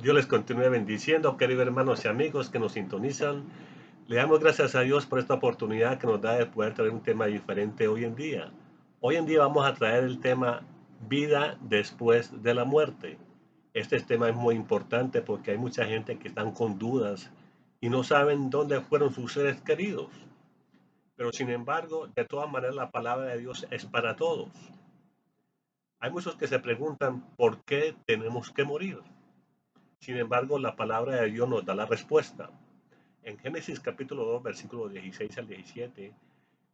Dios les continúe bendiciendo, queridos hermanos y amigos que nos sintonizan. Le damos gracias a Dios por esta oportunidad que nos da de poder traer un tema diferente hoy en día. Hoy en día vamos a traer el tema vida después de la muerte. Este tema es muy importante porque hay mucha gente que están con dudas y no saben dónde fueron sus seres queridos. Pero sin embargo, de todas maneras, la palabra de Dios es para todos. Hay muchos que se preguntan por qué tenemos que morir. Sin embargo, la palabra de Dios nos da la respuesta. En Génesis capítulo 2, versículos 16 al 17,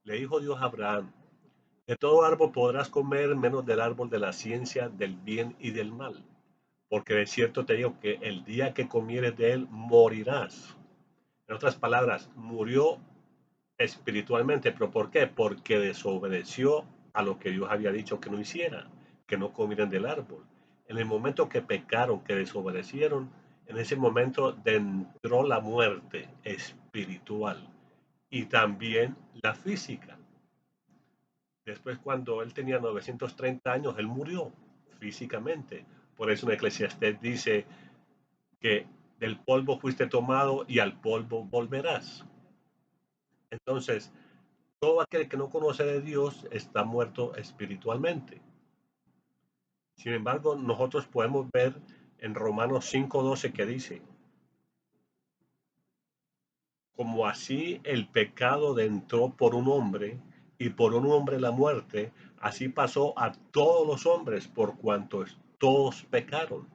le dijo Dios a Abraham, de todo árbol podrás comer menos del árbol de la ciencia del bien y del mal, porque de cierto te digo que el día que comieres de él morirás. En otras palabras, murió espiritualmente, pero ¿por qué? Porque desobedeció a lo que Dios había dicho que no hiciera, que no comieran del árbol. En el momento que pecaron, que desobedecieron, en ese momento entró la muerte espiritual y también la física. Después, cuando él tenía 930 años, él murió físicamente. Por eso en Eclesiastés dice que del polvo fuiste tomado y al polvo volverás. Entonces, todo aquel que no conoce de Dios está muerto espiritualmente. Sin embargo, nosotros podemos ver en Romanos 5:12 que dice, como así el pecado entró por un hombre y por un hombre la muerte, así pasó a todos los hombres por cuanto todos pecaron.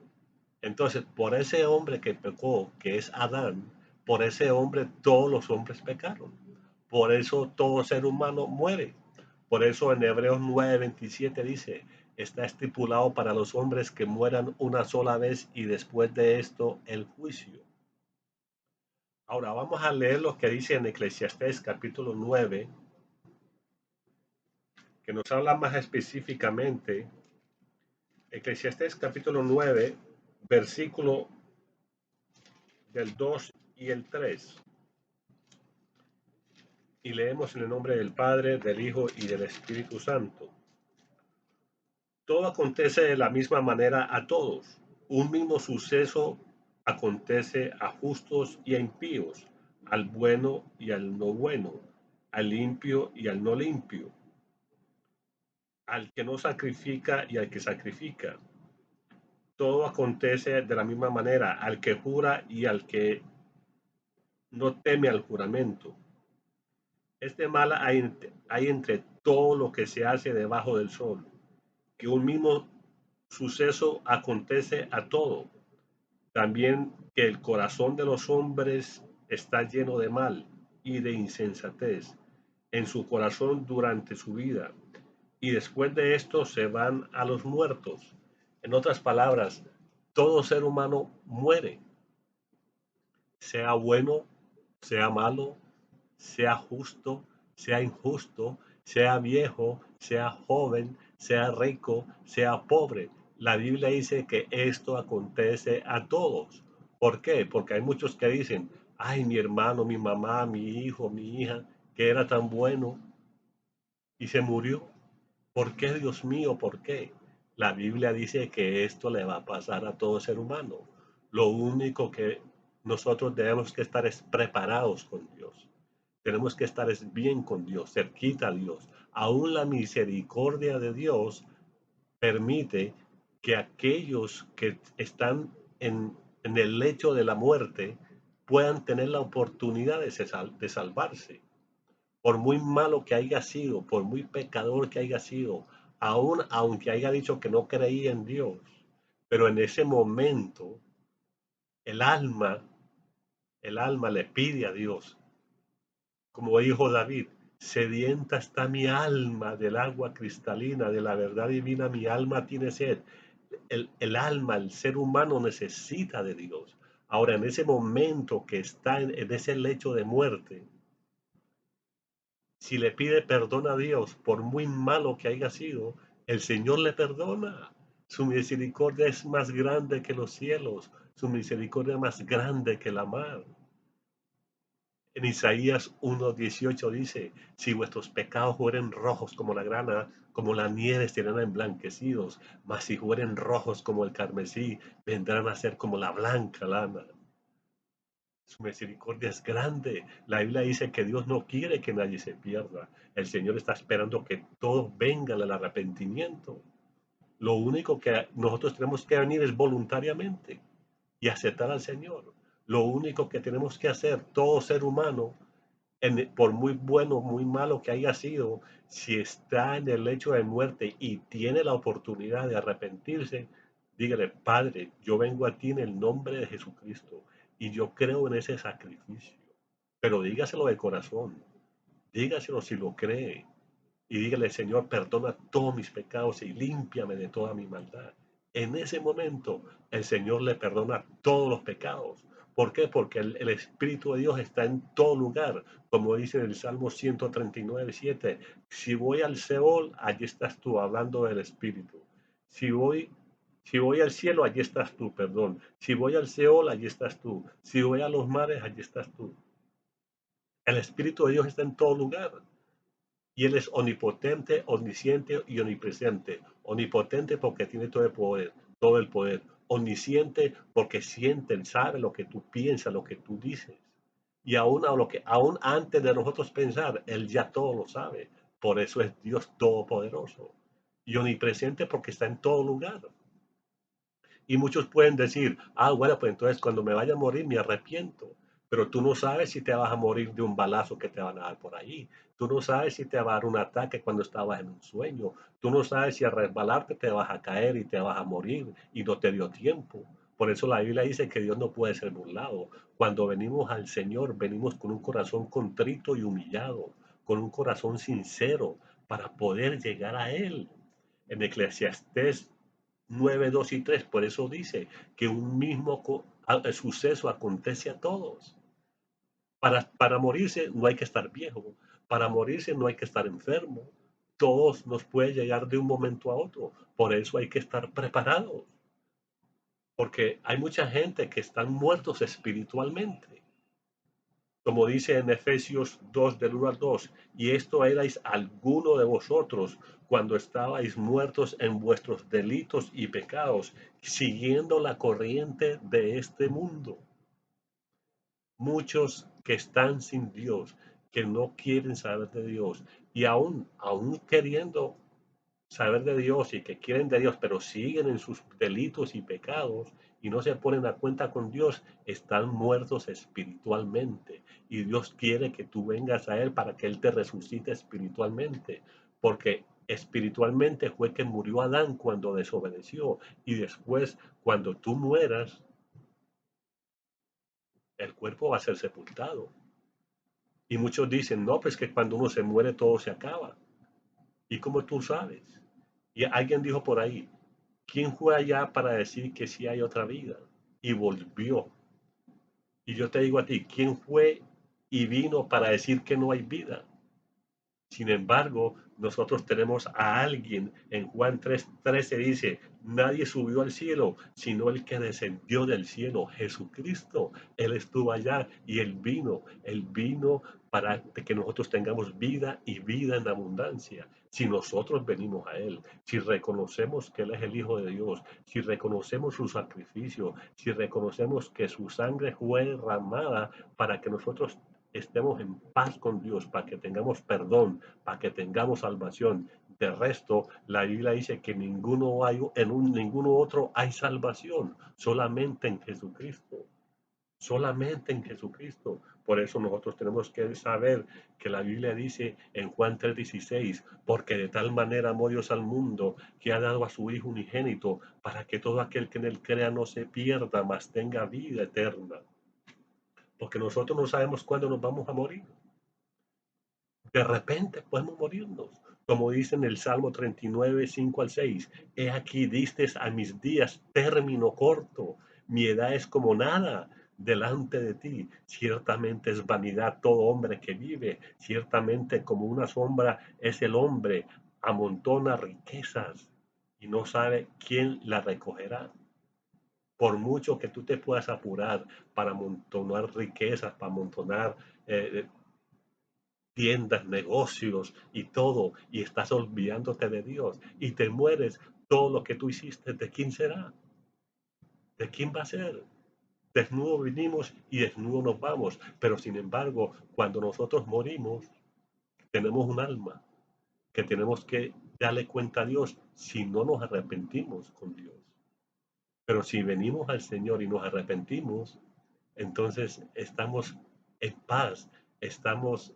Entonces, por ese hombre que pecó, que es Adán, por ese hombre todos los hombres pecaron. Por eso todo ser humano muere. Por eso en Hebreos 9:27 dice, está estipulado para los hombres que mueran una sola vez y después de esto el juicio. Ahora vamos a leer lo que dice en Eclesiastés capítulo 9, que nos habla más específicamente. Eclesiastés capítulo 9, versículo del 2 y el 3. Y leemos en el nombre del Padre, del Hijo y del Espíritu Santo. Todo acontece de la misma manera a todos. Un mismo suceso acontece a justos y a impíos, al bueno y al no bueno, al limpio y al no limpio, al que no sacrifica y al que sacrifica. Todo acontece de la misma manera al que jura y al que no teme al juramento. Este mal hay entre todo lo que se hace debajo del sol, que un mismo suceso acontece a todo. También que el corazón de los hombres está lleno de mal y de insensatez en su corazón durante su vida, y después de esto se van a los muertos. En otras palabras, todo ser humano muere, sea bueno, sea malo, sea justo, sea injusto, sea viejo, sea joven, sea rico, sea pobre. La Biblia dice que esto acontece a todos. ¿Por qué? Porque hay muchos que dicen, ay, mi hermano, mi mamá, mi hijo, mi hija, que era tan bueno y se murió. ¿Por qué, Dios mío? ¿Por qué? La Biblia dice que esto le va a pasar a todo ser humano. Lo único que nosotros debemos que estar es preparados con Dios. Tenemos que estar es bien con Dios, cerquita a Dios. Aún la misericordia de Dios permite que aquellos que están en el lecho de la muerte puedan tener la oportunidad de salvarse por muy malo que haya sido, por muy pecador que haya sido, aun aunque haya dicho que no creía en Dios, pero en ese momento el alma, el alma le pide a Dios, como dijo David, sedienta está mi alma del agua cristalina, de la verdad divina, mi alma tiene sed. El alma, el ser humano necesita de Dios. Ahora, en ese momento que está en ese lecho de muerte, si le pide perdón a Dios por muy malo que haya sido, el Señor le perdona. Su misericordia es más grande que los cielos, su misericordia es más grande que la mar. En Isaías 1:18 dice, si vuestros pecados fueren rojos como la grana, como la nieve serán emblanquecidos, mas si fueren rojos como el carmesí, vendrán a ser como la blanca lana. Su misericordia es grande. La Biblia dice que Dios no quiere que nadie se pierda. El Señor está esperando que todos vengan al arrepentimiento. Lo único que nosotros tenemos que venir es voluntariamente y aceptar al Señor. Lo único que tenemos que hacer, todo ser humano, por muy bueno, muy malo que haya sido, si está en el lecho de muerte y tiene la oportunidad de arrepentirse, dígale, Padre, yo vengo a ti en el nombre de Jesucristo y yo creo en ese sacrificio. Pero dígaselo de corazón, dígaselo si lo cree y dígale, Señor, perdona todos mis pecados y límpiame de toda mi maldad. En ese momento, el Señor le perdona todos los pecados. ¿Por qué? Porque el Espíritu de Dios está en todo lugar. Como dice en el Salmo 139:7, si voy al Seol, allí estás tú, hablando del Espíritu. Si voy, si voy al cielo, allí estás tú, perdón. Si voy al Seol, allí estás tú. Si voy a los mares, allí estás tú. El Espíritu de Dios está en todo lugar. Y Él es omnipotente, omnisciente y omnipresente. Omnipotente porque tiene todo el poder, todo el poder. Omnisciente porque siente, Él sabe lo que tú piensas, lo que tú dices. Y aún antes de nosotros pensar, Él ya todo lo sabe. Por eso es Dios todopoderoso. Y omnipresente porque está en todo lugar. Y muchos pueden decir, bueno, pues entonces cuando me vaya a morir me arrepiento. Pero tú no sabes si te vas a morir de un balazo que te van a dar por ahí. Tú no sabes si te va a dar un ataque cuando estabas en un sueño. Tú no sabes si al resbalarte te vas a caer y te vas a morir y no te dio tiempo. Por eso la Biblia dice que Dios no puede ser burlado. Cuando venimos al Señor, venimos con un corazón contrito y humillado, con un corazón sincero para poder llegar a Él. En Eclesiastés 9, 2 y 3. Por eso dice que un mismo suceso acontece a todos. Para morirse no hay que estar viejo, para morirse no hay que estar enfermo. Todos nos puede llegar de un momento a otro. Por eso hay que estar preparados, porque hay mucha gente que están muertos espiritualmente. Como dice en Efesios 2, del 1 al 2, y esto erais alguno de vosotros cuando estabais muertos en vuestros delitos y pecados, siguiendo la corriente de este mundo. Muchos que están sin Dios, que no quieren saber de Dios, y aún queriendo saber de Dios y que quieren de Dios, pero siguen en sus delitos y pecados y no se ponen a cuenta con Dios, están muertos espiritualmente. Y Dios quiere que tú vengas a Él para que Él te resucite espiritualmente, porque espiritualmente fue que murió Adán cuando desobedeció y después cuando tú mueras, el cuerpo va a ser sepultado. Y muchos dicen, no, pues que cuando uno se muere todo se acaba. ¿Y cómo tú sabes? Y alguien dijo por ahí, ¿quién fue allá para decir que sí hay otra vida? Y volvió. Y yo te digo a ti, ¿quién fue y vino para decir que no hay vida? Sin embargo, nosotros tenemos a alguien, en Juan 3:13 dice, nadie subió al cielo, sino el que descendió del cielo, Jesucristo. Él estuvo allá y Él vino para que nosotros tengamos vida y vida en abundancia. Si nosotros venimos a Él, si reconocemos que Él es el Hijo de Dios, si reconocemos su sacrificio, si reconocemos que su sangre fue derramada para que nosotros estemos en paz con Dios, para que tengamos perdón, para que tengamos salvación. De resto, la Biblia dice que ninguno otro hay salvación, solamente en Jesucristo. Solamente en Jesucristo. Por eso nosotros tenemos que saber que la Biblia dice en Juan 3:16, porque de tal manera amó Dios al mundo que ha dado a su Hijo unigénito para que todo aquel que en él crea no se pierda, mas tenga vida eterna. Porque nosotros no sabemos cuándo nos vamos a morir. De repente podemos morirnos. Como dice en el Salmo 39, 5 al 6, he aquí distes a mis días término corto, mi edad es como nada delante de ti. Ciertamente es vanidad todo hombre que vive, ciertamente como una sombra es el hombre, amontona riquezas y no sabe quién la recogerá. Por mucho que tú te puedas apurar para amontonar riquezas, para amontonar tiendas, negocios y todo, y estás olvidándote de Dios y te mueres, todo lo que tú hiciste, ¿de quién será? ¿De quién va a ser? Desnudo vinimos y desnudo nos vamos, pero sin embargo, cuando nosotros morimos, tenemos un alma que tenemos que darle cuenta a Dios si no nos arrepentimos con Dios. Pero si venimos al Señor y nos arrepentimos, entonces estamos en paz, estamos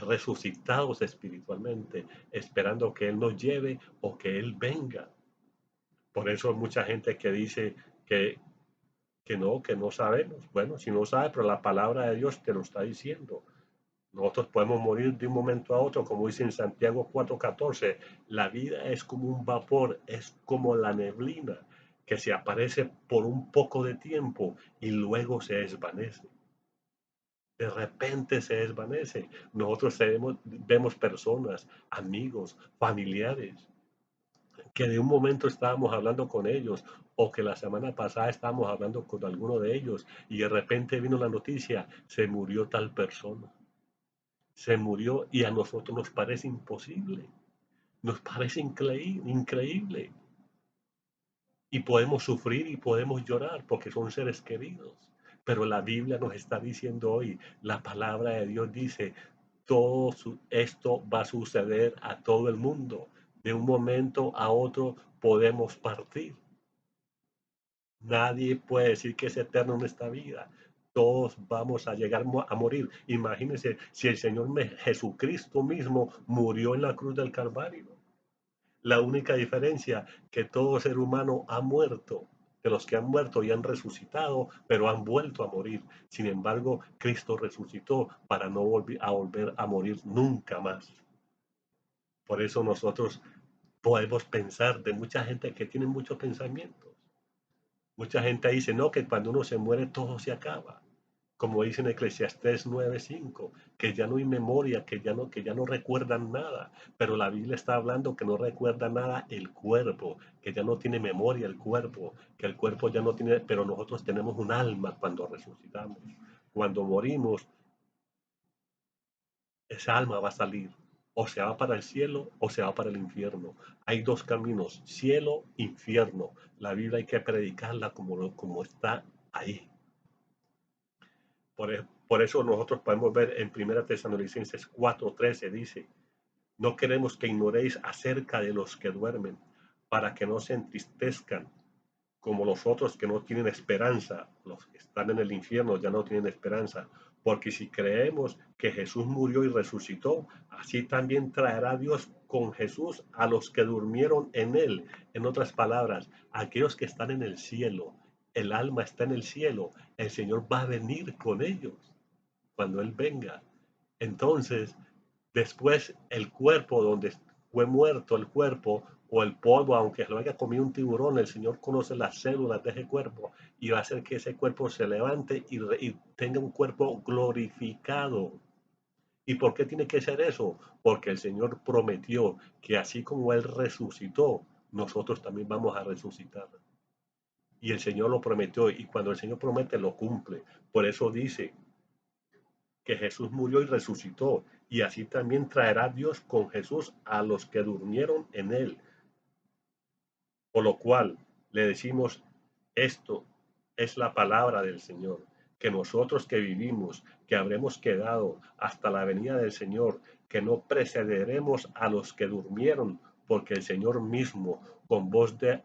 resucitados espiritualmente, esperando que Él nos lleve o que Él venga. Por eso hay mucha gente que dice que, que no sabemos. Bueno, si no sabe, pero la palabra de Dios te lo está diciendo. Nosotros podemos morir de un momento a otro, como dice en Santiago 4:14. La vida es como un vapor, es como la neblina que se aparece por un poco de tiempo y luego se desvanece. De repente se desvanece. Nosotros vemos personas, amigos, familiares, que de un momento estábamos hablando con ellos o que la semana pasada estábamos hablando con alguno de ellos y de repente vino la noticia, se murió tal persona. Se murió y a nosotros nos parece imposible, nos parece increíble. Y podemos sufrir y podemos llorar porque son seres queridos. Pero la Biblia nos está diciendo hoy, la palabra de Dios dice, todo esto va a suceder a todo el mundo. De un momento a otro podemos partir. Nadie puede decir que es eterno en esta vida. Todos vamos a llegar a morir. Imagínense si el Señor Jesucristo mismo murió en la cruz del Calvario. La única diferencia que todo ser humano ha muerto, de los que han muerto y han resucitado, pero han vuelto a morir. Sin embargo, Cristo resucitó para no volver a morir nunca más. Por eso nosotros podemos pensar de mucha gente que tiene muchos pensamientos. Mucha gente dice, no, que cuando uno se muere todo se acaba. Como dice en Eclesiastés 9:5, que ya no hay memoria, que ya no recuerdan nada. Pero la Biblia está hablando que no recuerda nada el cuerpo, que ya no tiene memoria el cuerpo, que el cuerpo ya no tiene, pero nosotros tenemos un alma cuando resucitamos. Cuando morimos, esa alma va a salir. O se va para el cielo o se va para el infierno. Hay dos caminos, cielo, infierno. La Biblia hay que predicarla como está ahí. Por eso nosotros podemos ver en 1 Tesalonicenses 4:13 dice, no queremos que ignoréis acerca de los que duermen, para que no se entristezcan como los otros que no tienen esperanza, los que están en el infierno ya no tienen esperanza, porque si creemos que Jesús murió y resucitó, así también traerá Dios con Jesús a los que durmieron en él. En otras palabras, aquellos que están en el cielo, el alma está en el cielo, el Señor va a venir con ellos cuando Él venga. Entonces, después el cuerpo donde fue muerto el cuerpo o el polvo, aunque lo haya comido un tiburón, el Señor conoce las células de ese cuerpo y va a hacer que ese cuerpo se levante y tenga un cuerpo glorificado. ¿Y por qué tiene que ser eso? Porque el Señor prometió que así como Él resucitó, nosotros también vamos a resucitar. Y el Señor lo prometió y cuando el Señor promete lo cumple. Por eso dice que Jesús murió y resucitó, y así también traerá Dios con Jesús a los que durmieron en él. Por lo cual le decimos, esto es la palabra del Señor, que nosotros que vivimos, que habremos quedado hasta la venida del Señor, que no precederemos a los que durmieron, porque el Señor mismo, con voz de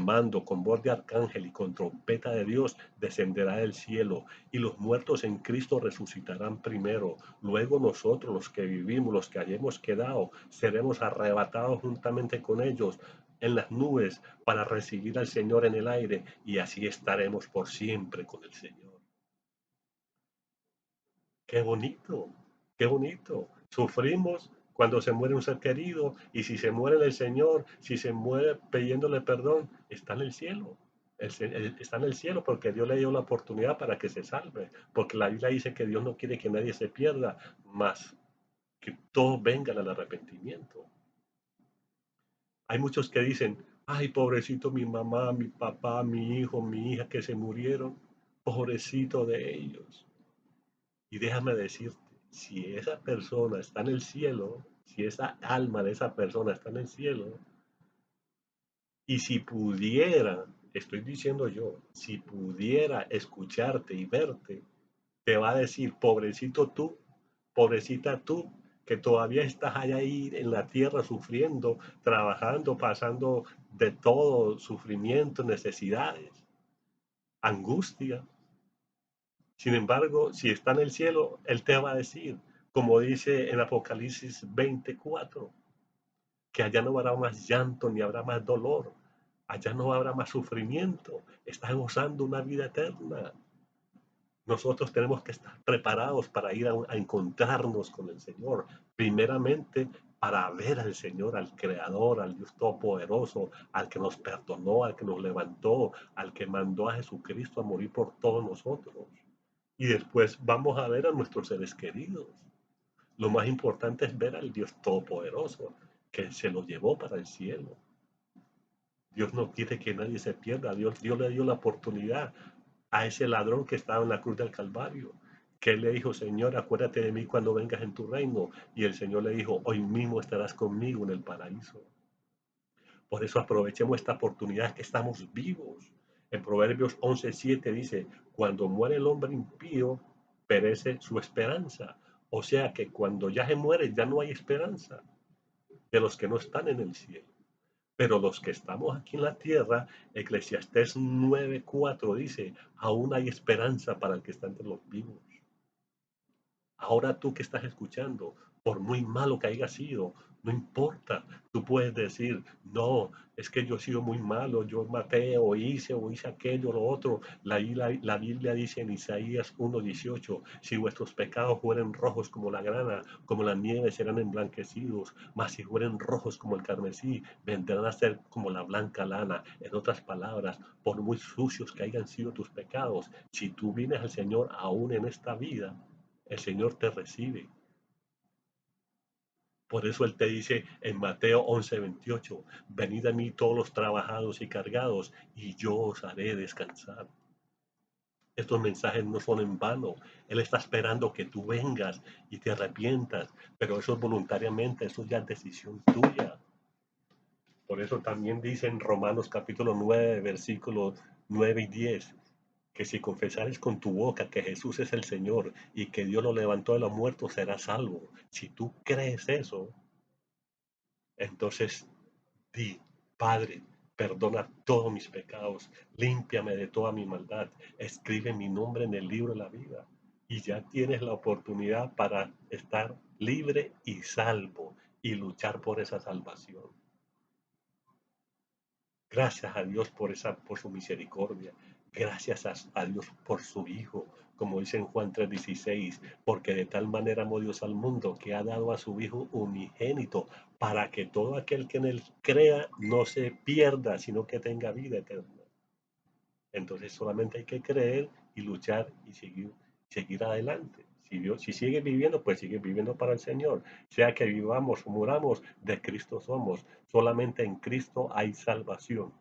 mando, con voz de arcángel y con trompeta de Dios, descenderá del cielo, y los muertos en Cristo resucitarán primero. Luego nosotros, los que vivimos, los que hayamos quedado, seremos arrebatados juntamente con ellos en las nubes para recibir al Señor en el aire, y así estaremos por siempre con el Señor. Qué bonito, qué bonito. Sufrimos cuando se muere un ser querido y si se muere el Señor, si se muere pidiéndole perdón, está en el cielo. Está en el cielo porque Dios le dio la oportunidad para que se salve. Porque la Biblia dice que Dios no quiere que nadie se pierda, más que todos vengan al arrepentimiento. Hay muchos que dicen, ay, pobrecito mi mamá, mi papá, mi hijo, mi hija que se murieron, pobrecito de ellos. Y déjame decirte, si esa persona está en el cielo, si esa alma de esa persona está en el cielo, y si pudiera, estoy diciendo yo, si pudiera escucharte y verte, te va a decir, pobrecito tú, pobrecita tú, que todavía estás allá ahí en la tierra sufriendo, trabajando, pasando de todo, sufrimiento, necesidades, angustia. Sin embargo, si está en el cielo, Él te va a decir, como dice en Apocalipsis 24, que allá no habrá más llanto ni habrá más dolor, allá no habrá más sufrimiento, estás gozando una vida eterna. Nosotros tenemos que estar preparados para ir a encontrarnos con el Señor, primeramente para ver al Señor, al Creador, al Dios Todopoderoso, al que nos perdonó, al que nos levantó, al que mandó a Jesucristo a morir por todos nosotros. Y después vamos a ver a nuestros seres queridos. Lo más importante es ver al Dios Todopoderoso, que se lo llevó para el cielo. Dios no quiere que nadie se pierda. Dios le dio la oportunidad a ese ladrón que estaba en la cruz del Calvario, que él le dijo, Señor, acuérdate de mí cuando vengas en tu reino. Y el Señor le dijo, hoy mismo estarás conmigo en el paraíso. Por eso aprovechemos esta oportunidad que estamos vivos. En Proverbios 11:7 dice, cuando muere el hombre impío, perece su esperanza. O sea que cuando ya se muere, ya no hay esperanza de los que no están en el cielo. Pero los que estamos aquí en la tierra, Eclesiastés 9:4 dice, aún hay esperanza para el que está entre los vivos. Ahora tú que estás escuchando, por muy malo que haya sido, no importa. Tú puedes decir, no, es que yo he sido muy malo, yo maté o hice aquello, lo otro. La Biblia dice en Isaías 1:18, si vuestros pecados fueren rojos como la grana, como la nieve serán emblanquecidos, mas si fueren rojos como el carmesí, vendrán a ser como la blanca lana. En otras palabras, por muy sucios que hayan sido tus pecados, si tú vienes al Señor aún en esta vida, el Señor te recibe. Por eso Él te dice en Mateo 11:28, venid a mí todos los trabajados y cargados, y yo os haré descansar. Estos mensajes no son en vano. Él está esperando que tú vengas y te arrepientas, pero eso es voluntariamente, eso ya es decisión tuya. Por eso también dice en Romanos capítulo 9, versículos 9 y 10, que si confesares con tu boca que Jesús es el Señor y que Dios lo levantó de los muertos, serás salvo. Si tú crees eso, entonces di, Padre, perdona todos mis pecados, límpiame de toda mi maldad, escribe mi nombre en el libro de la vida. Y ya tienes la oportunidad para estar libre y salvo y luchar por esa salvación. Gracias a Dios por su misericordia. Gracias a Dios por su Hijo, como dice en Juan 3:16, porque de tal manera amó Dios al mundo que ha dado a su Hijo unigénito, para que todo aquel que en él crea no se pierda, sino que tenga vida eterna. Entonces solamente hay que creer y luchar y seguir adelante. Si sigue viviendo, pues sigue viviendo para el Señor. Sea que vivamos o muramos, de Cristo somos. Solamente en Cristo hay salvación.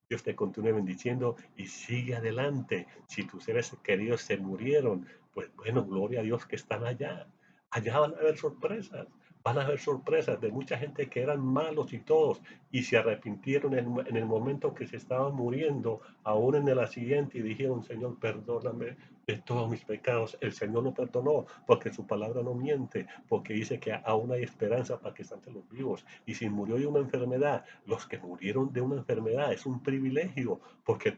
Dios te continúe bendiciendo y sigue adelante. Si tus seres queridos se murieron, pues bueno, gloria a Dios que están allá. Allá van a haber sorpresas. Van a haber sorpresas de mucha gente que eran malos y todos y se arrepintieron en el momento que se estaban muriendo, aún en el accidente y dijeron, Señor, perdóname de todos mis pecados. El Señor lo perdonó porque su palabra no miente, porque dice que aún hay esperanza para que estén entre los vivos. Y si murió de una enfermedad, los que murieron de una enfermedad es un privilegio porque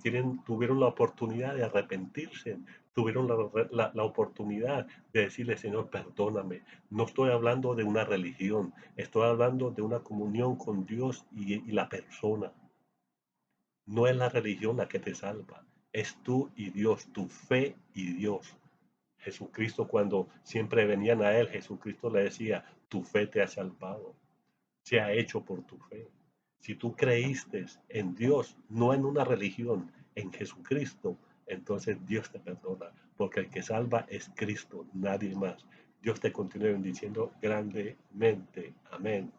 tuvieron la oportunidad de arrepentirse, tuvieron la oportunidad de decirle, Señor, perdóname. No estoy hablando de una religión, estoy hablando de una comunión con Dios y la persona. No es la religión la que te salva, es tú y Dios, tu fe y Dios. Jesucristo, cuando siempre venían a Él, Jesucristo le decía, tu fe te ha salvado, se ha hecho por tu fe. Si tú creíste en Dios, no en una religión, en Jesucristo, entonces Dios te perdona, porque el que salva es Cristo, nadie más. Dios te continúe bendiciendo grandemente. Amén.